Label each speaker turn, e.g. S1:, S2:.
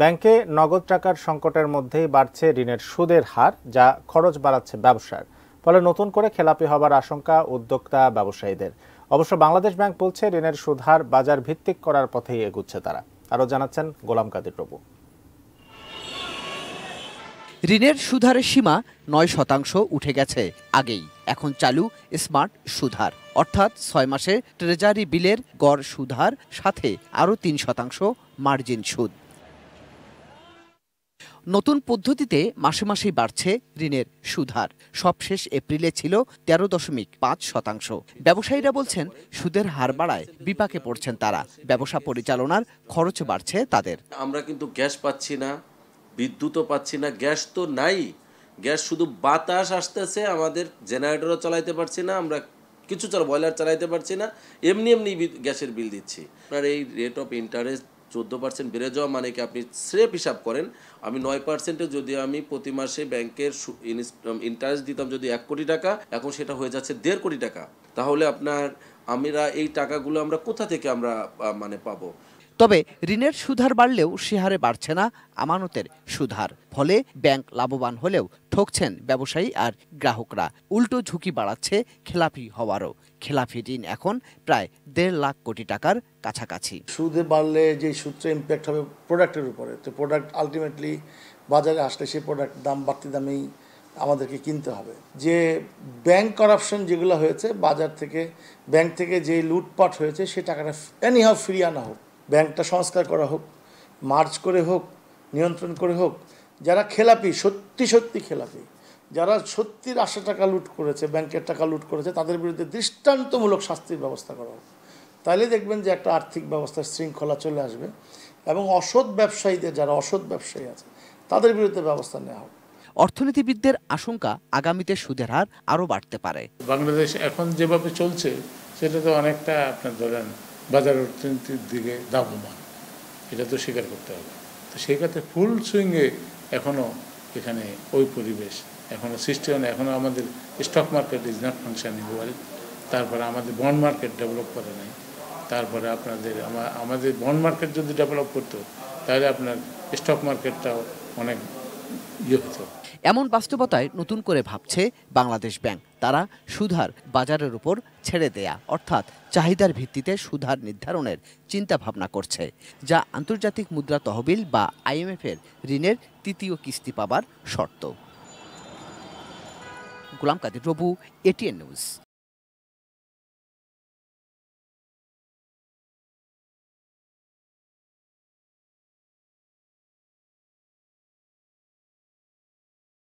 S1: ব্যাংকে নগদ টাকার সংকটের মধ্যেই বাড়ছে ঋণের সুদের হার, যা খরচ বাড়াচ্ছে ব্যবসার। ফলে নতুন করে খেলাপি হবার আশঙ্কা উদ্যোক্তা ব্যবসায়ীদের। অবশ্য বাংলাদেশ ব্যাংক বলছে ঋণের সুদ হার বাজার ভিত্তিক করার পথেই এগুচ্ছে তারা। আরও জানাচ্ছেন গোলাম কাদের প্রভু।
S2: ঋণের সুদহারের সীমা ৯% উঠে গেছে আগেই। এখন চালু স্মার্ট সুদহার, অর্থাৎ ৬ মাসে ট্রেজারি বিলের গড় সুদহার সাথে আরও ৩% মার্জিন সুদ। নতুন পদ্ধতিতে মাসে মাসেই বাড়ছে ঋণের সুদহার। সবশেষ এপ্রিলে ছিল ১৩.৫%। ব্যবসায়ীরা বলছেন সুদের হার বাড়ায় বিপাকে পড়ছেন তারা। ব্যবসা পরিচালনার খরচ বাড়ছে তাদের।
S3: আমরা কিন্তু গ্যাস পাচ্ছি না, বিদ্যুৎও পাচ্ছি না, গ্যাস তো নাই। গ্যাস শুধু বাতাস আসতেছে, আমাদের জেনারেটরও চালাইতে পারছি না, আমরা কিছু বয়লার চালাইতে পারছি না, এমনি গ্যাসের বিল দিচ্ছি। আপনার এই রেট অফ ইন্টারেস্ট 14% বেড়ে যাওয়া মানে কি, আপনি স্রেফ হিসাব করেন, আমি 9%-এ যদি আমি প্রতি মাসে ব্যাংকের ইন্টারেস্ট দিতাম যদি 1 কোটি টাকা, এখন সেটা হয়ে যাচ্ছে 1.5 কোটি টাকা। তাহলে আমরা এই টাকাগুলো আমরা কোথা থেকে আমরা পাবো?
S2: তবে ঋণের সুদহার বাড়লেও সে হারে বাড়ছে না আমানতের সুদহার। ফলে ব্যাংক লাভবান হলেও ঠকছেন ব্যবসায়ী আর গ্রাহকরা। উল্টো ঝুঁকি বাড়াচ্ছে খেলাপি হওয়ারও। খেলাপি ঋণ এখন প্রায় 1.5 লাখ কোটি টাকার কাছাকাছি।
S4: সুদে বাড়লে যে সুদটা ইম্প্যাক্ট হবে প্রোডাক্টের উপরে, তো প্রোডাক্ট আলটিমেটলি বাজারে আসলে সেই প্রোডাক্ট দাম বাড়তি দামেই আমাদেরকে কিনতে হবে। যে ব্যাংক করাপশন যেগুলো হয়েছে, বাজার থেকে ব্যাংক থেকে যে লুটপাট হয়েছে, সে টাকাটা এনিহাউ ফিরিয়ে আনা হোক, ব্যাংকটা সংস্কার করা হোক, মার্জ করে হোক, নিয়ন্ত্রণ করে হোক। যারা খেলাপি, সত্যি খেলাপি, যারা সত্যির ৮০ টাকা লুট করেছে, ব্যাংকের টাকা লুট করেছে, তাদের বিরুদ্ধে দৃষ্টান্তমূলক শাস্তির ব্যবস্থা করা হোক। তাহলে দেখবেন যে একটা আর্থিক ব্যবস্থার শৃঙ্খলা চলে আসবে এবং অসৎ ব্যবসায়ীদের, যারা অসৎ ব্যবসায়ী আছে, তাদের বিরুদ্ধে ব্যবস্থা নেওয়া হোক।
S2: অর্থনীতিবিদদের আশঙ্কা আগামীতে সুদের হার আরও বাড়তে পারে।
S5: বাংলাদেশ এখন যেভাবে চলছে সেটা তো অনেকটা আপনার ধরেন বাজার অর্থনীতির দিকে দাবমান, এটা তো স্বীকার করতে হবে। তো সেই ক্ষেত্রে ফুল সুইংয়ে এখনও এখানে ওই পরিবেশ এখনও সৃষ্টি হয় না। এখনও আমাদের stock market is not functioning well. তারপরে আমাদের বন্ড মার্কেট ডেভেলপ করে নাই। তারপরে আমাদের বন্ড মার্কেট যদি ডেভেলপ করতো, তাহলে আপনার স্টক মার্কেটটাও অনেক হতো।
S2: এমন বাস্তবতায় নতুন করে ভাবছে বাংলাদেশ ব্যাংক। তারা সুদহার বাজারের উপর ছেড়ে দেয়া, অর্থাৎ চাহিদার ভিত্তিতে সুদহার নির্ধারণের চিন্তা ভাবনা করছে, যা আন্তর্জাতিক মুদ্রা তহবিল বা IMF-এর ঋণের ৩য় কিস্তি পাবার শর্ত। গোলাম কাদের প্রভু, ATN নিউজ।